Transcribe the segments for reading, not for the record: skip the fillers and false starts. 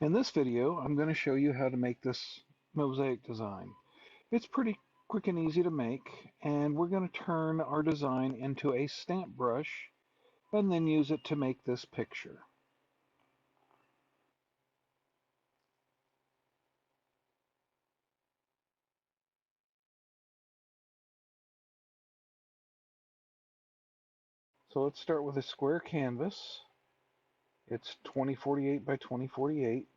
In this video, I'm going to show you how to make this mosaic design. It's pretty quick and easy to make, and we're going to turn our design into a stamp brush and then use it to make this picture. So let's start with a square canvas. It's 2048 by 2048.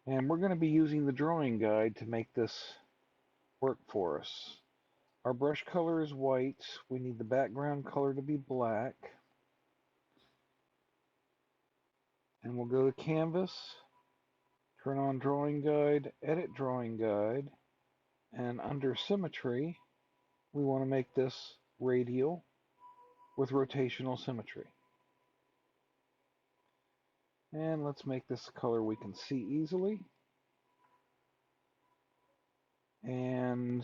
And we're going to be using the drawing guide to make this work for us. Our brush color is white. We need the background color to be black. And we'll go to Canvas, turn on Drawing Guide, Edit Drawing Guide, and under Symmetry, we want to make this radial with rotational symmetry. And let's make this color we can see easily. And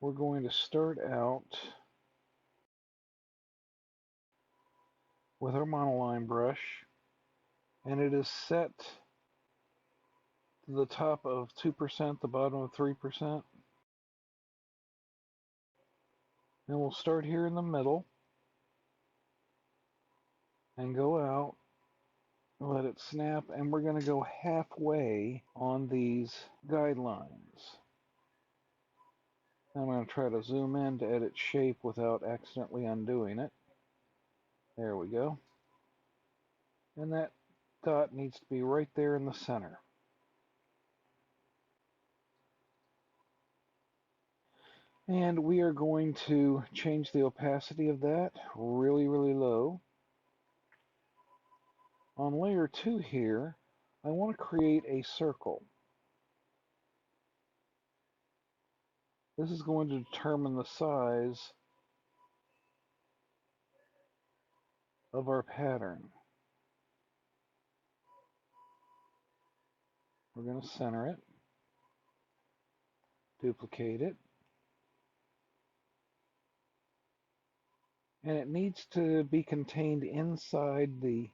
we're going to start out with our monoline brush, and it is set to the top of 2%, the bottom of 3%. And we'll start here in the middle and go out, let it snap, and we're going to go halfway on these guidelines. I'm going to try to zoom in to edit shape without accidentally undoing it. There we go. And that dot needs to be right there in the center. And we are going to change the opacity of that really, really low. On layer 2 here, I want to create a circle. This is going to determine the size of our pattern. We're going to center it, duplicate it, and it needs to be contained inside the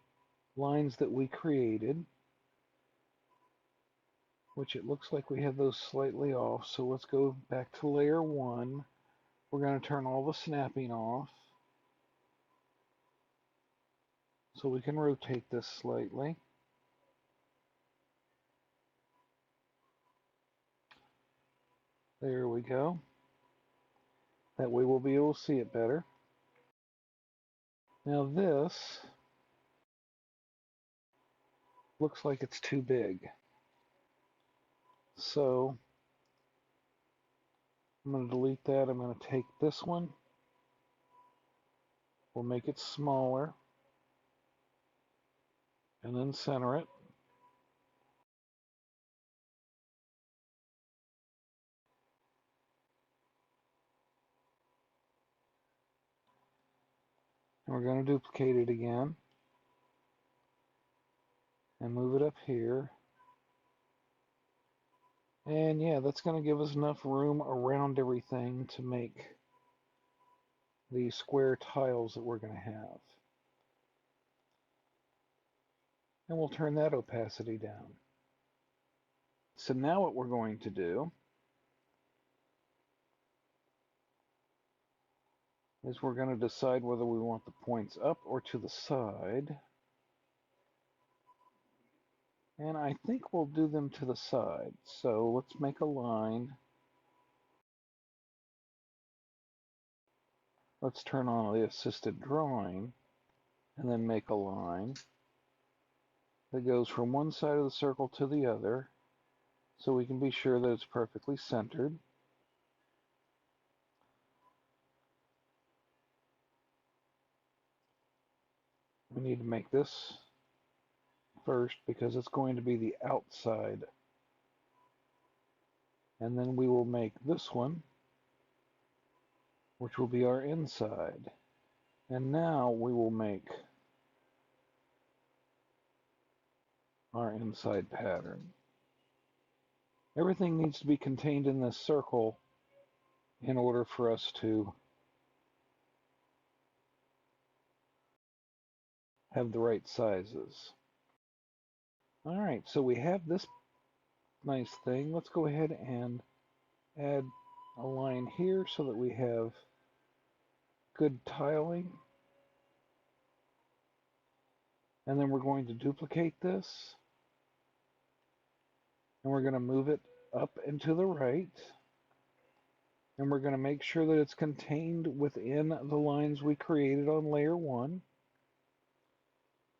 lines that we created, which it looks like we have those slightly off. So let's go back to layer 1. We're going to turn all the snapping off so we can rotate this slightly. There we go. That way we'll be able to see it better. Now this looks like it's too big. So I'm going to delete that. I'm going to take this one. We'll make it smaller. And then center it. And we're going to duplicate it again. And move it up here. And yeah, that's going to give us enough room around everything to make the square tiles that we're going to have. And we'll turn that opacity down. So now what we're going to do is we're going to decide whether we want the points up or to the side. And I think we'll do them to the side. So let's make a line. Let's turn on the assisted drawing and then make a line that goes from one side of the circle to the other so we can be sure that it's perfectly centered. We need to make this first because it's going to be the outside. And then we will make this one, which will be our inside. And now we will make our inside pattern. Everything needs to be contained in this circle in order for us to have the right sizes. All right, so we have this nice thing. Let's go ahead and add a line here so that we have good tiling. And then we're going to duplicate this. And we're going to move it up and to the right. And we're going to make sure that it's contained within the lines we created on layer 1.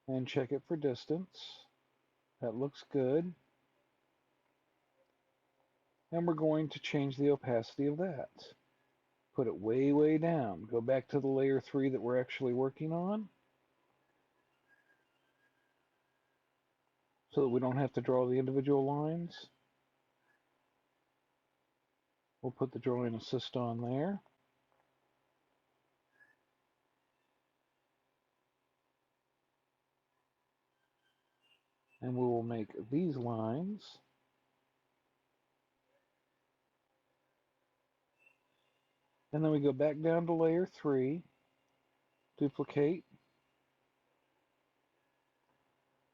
And check it for distance. That looks good. And we're going to change the opacity of that. Put it way, way down. Go back to the layer 3 that we're actually working on, so that we don't have to draw the individual lines. We'll put the drawing assist on there. And we will make these lines. And then we go back down to layer 3, duplicate,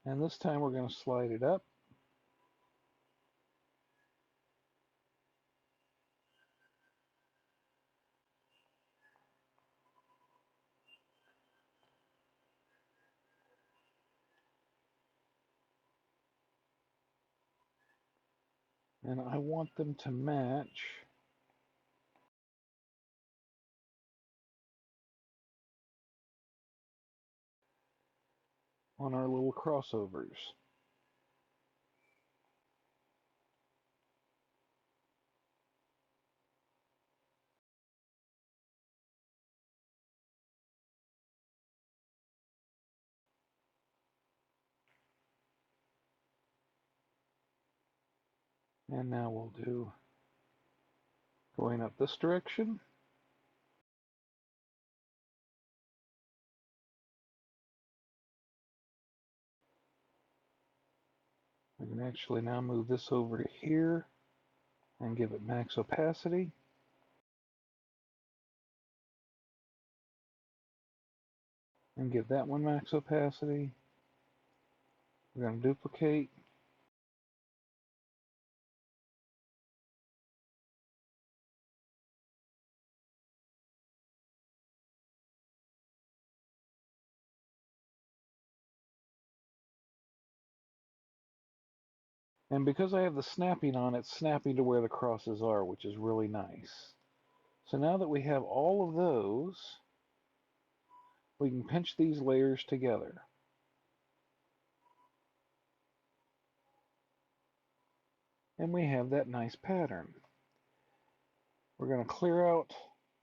and this time we're going to slide it up. And I want them to match on our little crossovers. And now we'll do going up this direction. We can actually now move this over to here and give it max opacity. And give that one max opacity. We're going to duplicate. And because I have the snapping on, it's snapping to where the crosses are, which is really nice. So now that we have all of those, we can pinch these layers together. And we have that nice pattern. We're going to clear out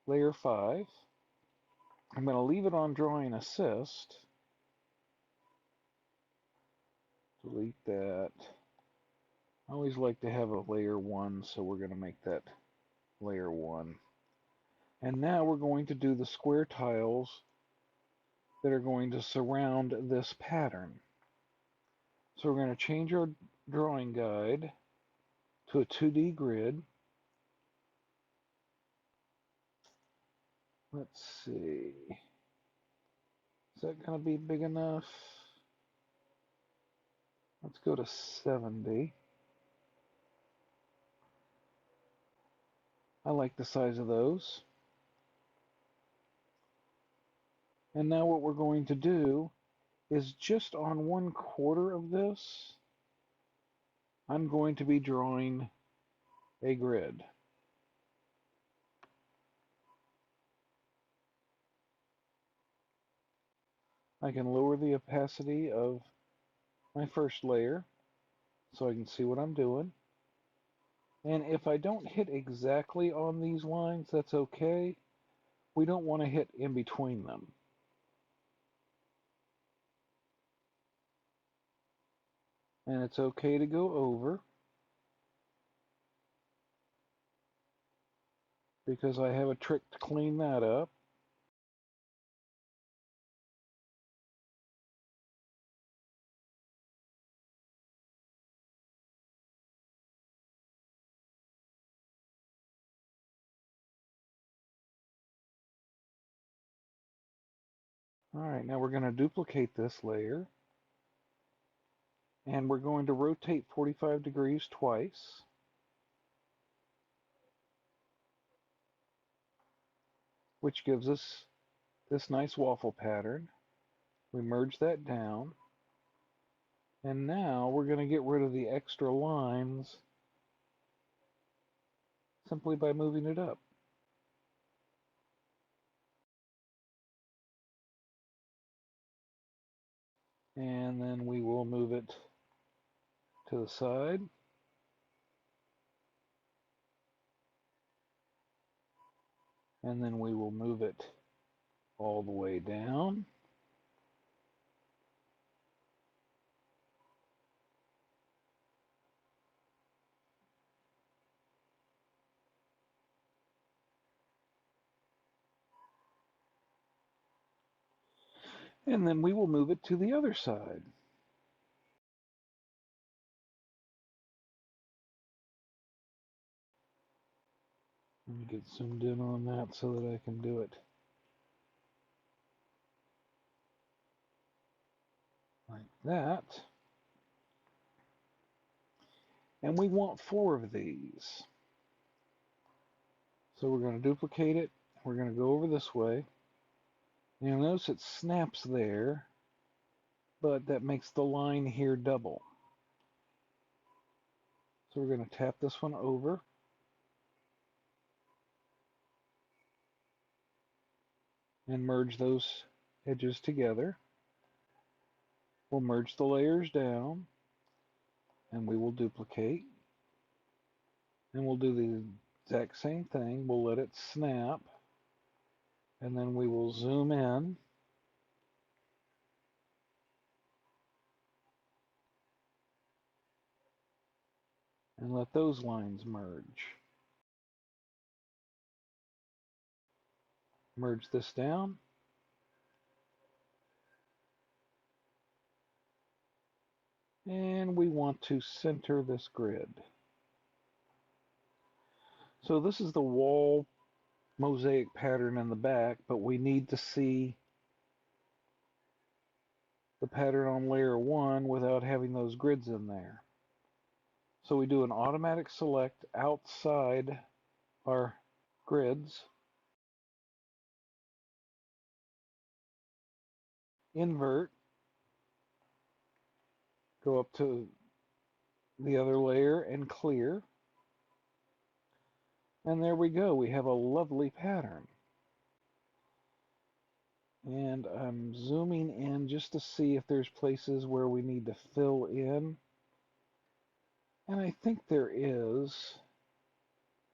layer 5. I'm going to leave it on drawing assist. Delete that. I always like to have a layer 1, so we're going to make that layer 1. And now we're going to do the square tiles that are going to surround this pattern. So we're going to change our drawing guide to a 2D grid. Let's see. Is that going to be big enough? Let's go to 70. I like the size of those. And now what we're going to do is just on 1/4 of this, I'm going to be drawing a grid. I can lower the opacity of my first layer so I can see what I'm doing. And if I don't hit exactly on these lines, that's okay. We don't want to hit in between them. And it's okay to go over, because I have a trick to clean that up. Alright, now we're going to duplicate this layer, and we're going to rotate 45 degrees twice. Which gives us this nice waffle pattern. We merge that down, and now we're going to get rid of the extra lines simply by moving it up. And then we will move it to the side. And then we will move it all the way down. And then we will move it to the other side. Let me get zoomed in on that so that I can do it like that. And we want 4 of these. So we're going to duplicate it. We're going to go over this way. You'll notice it snaps there, but that makes the line here double. So we're going to tap this one over. And merge those edges together. We'll merge the layers down, and we will duplicate. And we'll do the exact same thing. We'll let it snap, and then we will zoom in. And let those lines merge. Merge this down. And we want to center this grid. So this is the wall mosaic pattern in the back, but we need to see the pattern on layer 1 without having those grids in there. So we do an automatic select outside our grids, invert, go up to the other layer and clear. And there we go. We have a lovely pattern. And I'm zooming in just to see if there's places where we need to fill in. And I think there is.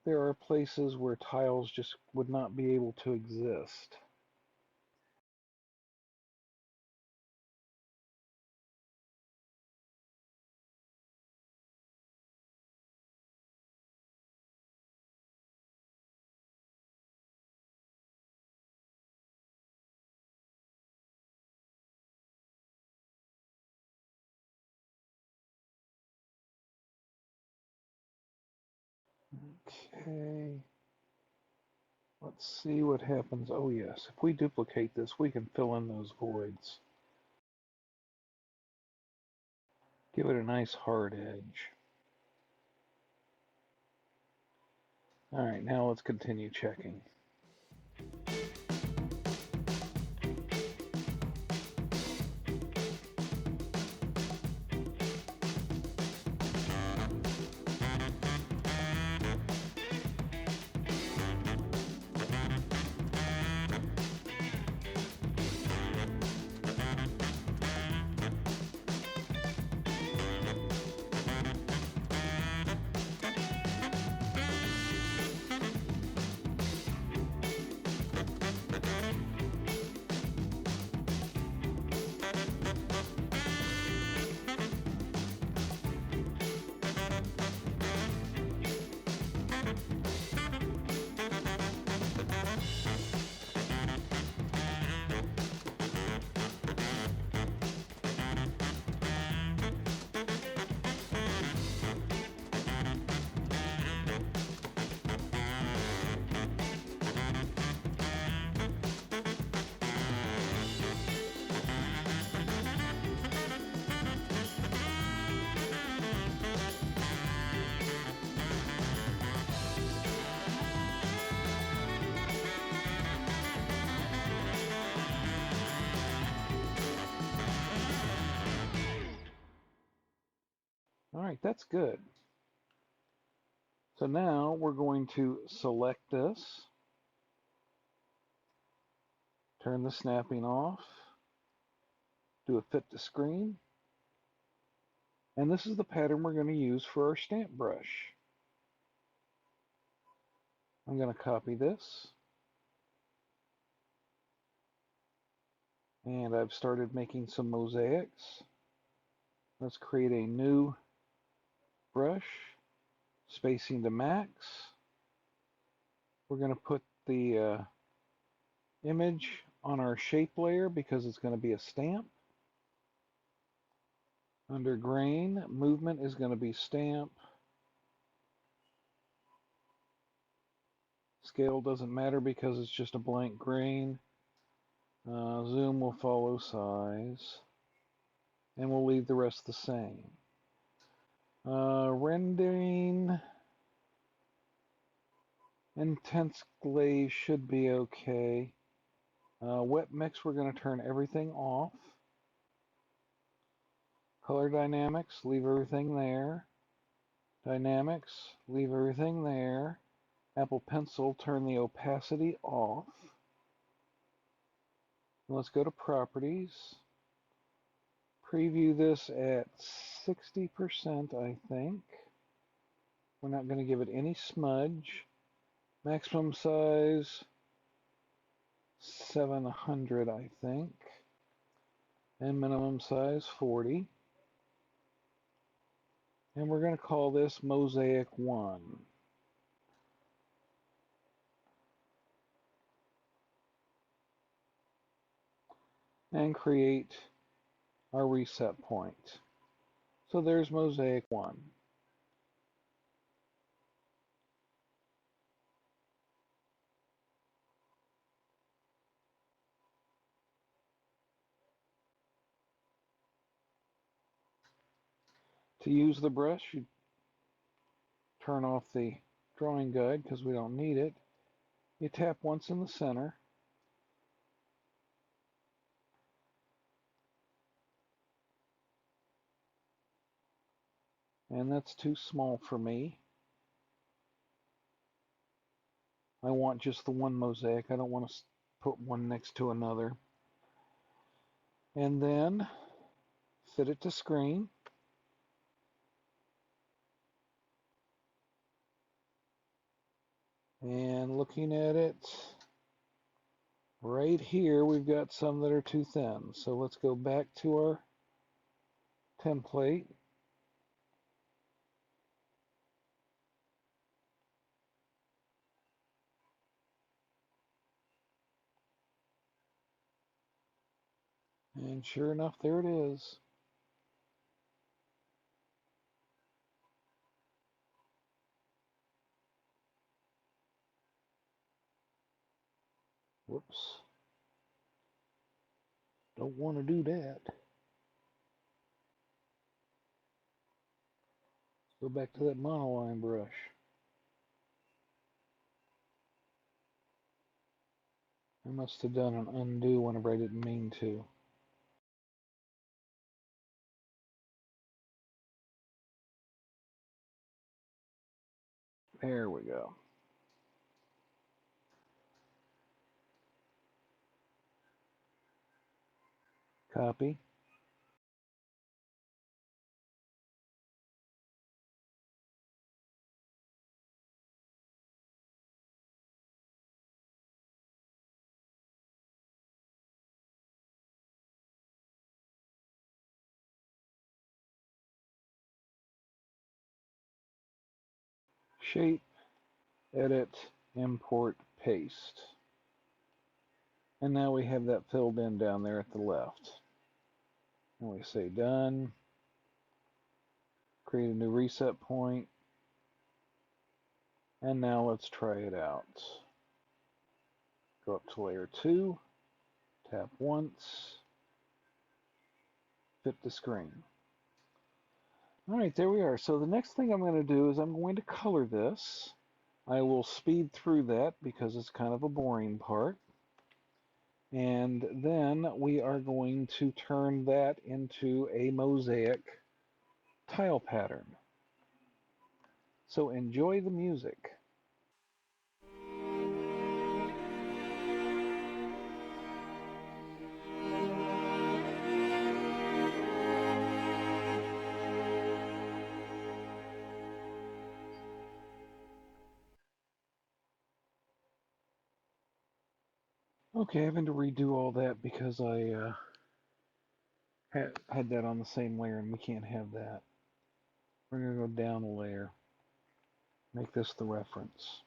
There are places where tiles just would not be able to exist. Okay. Let's see what happens. Oh yes, if we duplicate this, we can fill in those voids. Give it a nice hard edge. All right, now let's continue checking. Alright, that's good. So now we're going to select this, turn the snapping off, do a fit to screen, and this is the pattern we're going to use for our stamp brush. I'm going to copy this, and I've started making some mosaics. Let's create a new brush, spacing to max. We're going to put the image on our shape layer because it's going to be a stamp. Under grain, movement is going to be stamp. Scale doesn't matter because it's just a blank grain. Zoom will follow size. And we'll leave the rest the same. Rendering, intense glaze should be okay. Wet mix, we're going to turn everything off. Color dynamics, leave everything there. Dynamics, leave everything there. Apple Pencil, turn the opacity off. Let's go to properties. Preview this at 60%, I think. We're not going to give it any smudge. Maximum size 700, I think. And minimum size 40. And we're going to call this Mosaic 1. And create our reset point. So there's Mosaic 1. To use the brush, you turn off the drawing guide because we don't need it. You tap once in the center. And that's too small for me. I want just the one mosaic. I don't want to put one next to another. And then fit it to screen. And looking at it, right here we've got some that are too thin. So let's go back to our template. And sure enough, there it is. Whoops. Don't want to do that. Go back to that monoline brush. I must have done an undo whenever I didn't mean to. There we go. Copy. Shape, edit, import, paste. And now we have that filled in down there at the left. And we say done. Create a new reset point. And now let's try it out. Go up to layer 2, tap once, fit the screen. Alright, there we are. So the next thing I'm going to do is I'm going to color this. I will speed through that because it's kind of a boring part. And then we are going to turn that into a mosaic tile pattern. So enjoy the music. Okay, having to redo all that because I had that on the same layer, and we can't have that. We're going to go down a layer, make this the reference.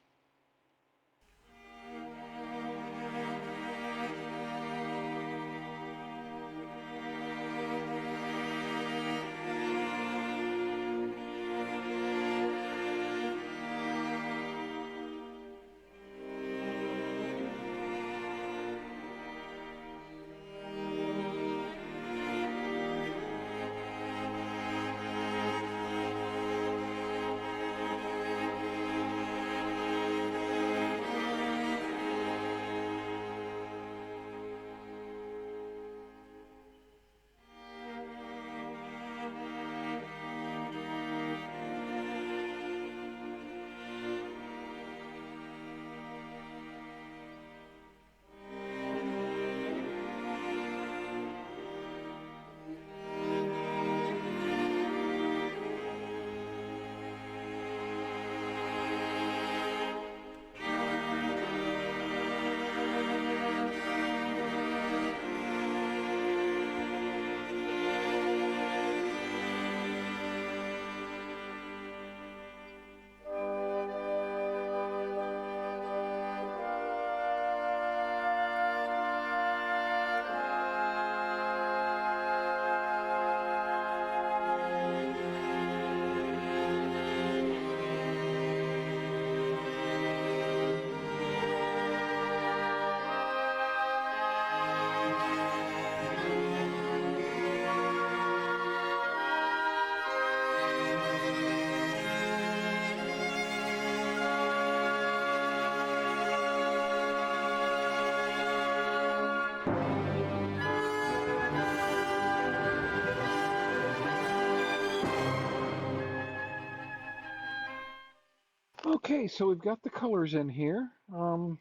Okay, so we've got the colors in here. I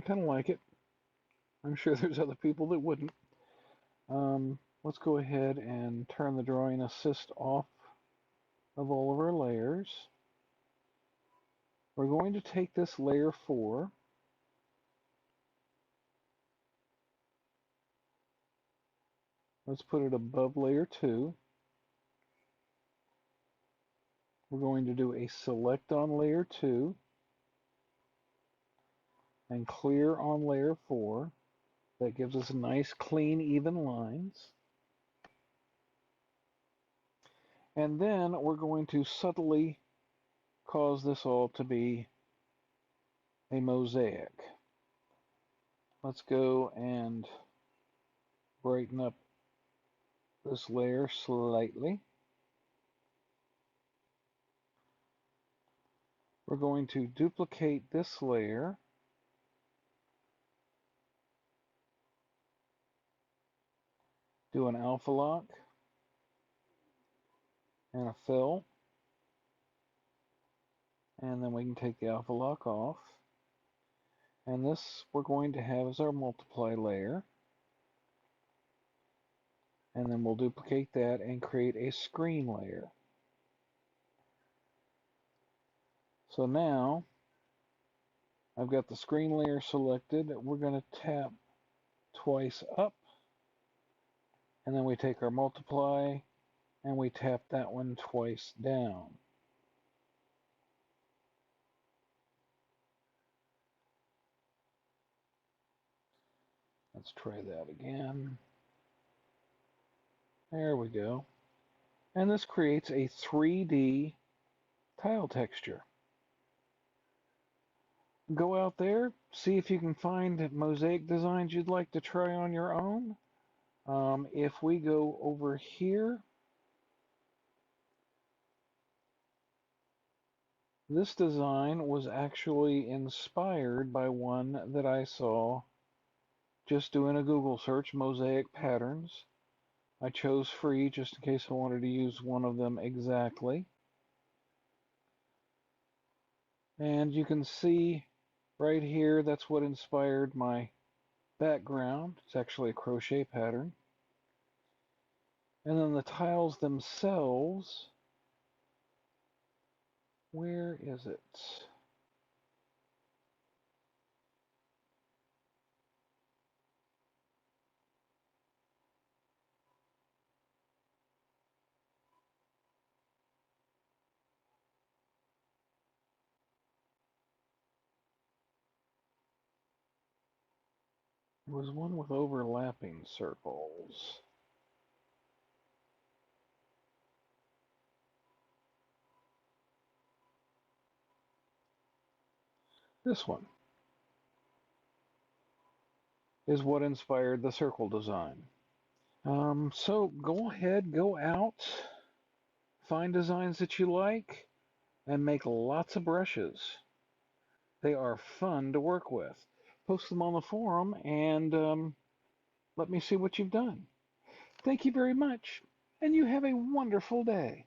kind of like it. I'm sure there's other people that wouldn't. Let's go ahead and turn the drawing assist off of all of our layers. We're going to take this layer 4. Let's put it above layer 2. We're going to do a select on layer 2 and clear on layer 4. That gives us nice, clean, even lines. And then we're going to subtly cause this all to be a mosaic. Let's go and brighten up this layer slightly. We're going to duplicate this layer. Do an alpha lock and a fill. And then we can take the alpha lock off. And this we're going to have as our multiply layer. And then we'll duplicate that and create a screen layer. So now I've got the screen layer selected. We're going to tap twice up, and then we take our multiply and we tap that one twice down. Let's try that again. There we go. And this creates a 3D tile texture. Go out there, see if you can find mosaic designs you'd like to try on your own. If we go over here, this design was actually inspired by one that I saw just doing a Google search, mosaic patterns. I chose free just in case I wanted to use one of them exactly. And you can see right here, that's what inspired my background. It's actually a crochet pattern. And then the tiles themselves, where is it? There was one with overlapping circles. This one is what inspired the circle design. So go ahead, go out, find designs that you like, and make lots of brushes. They are fun to work with. Post them on the forum and let me see what you've done. Thank you very much, and you have a wonderful day.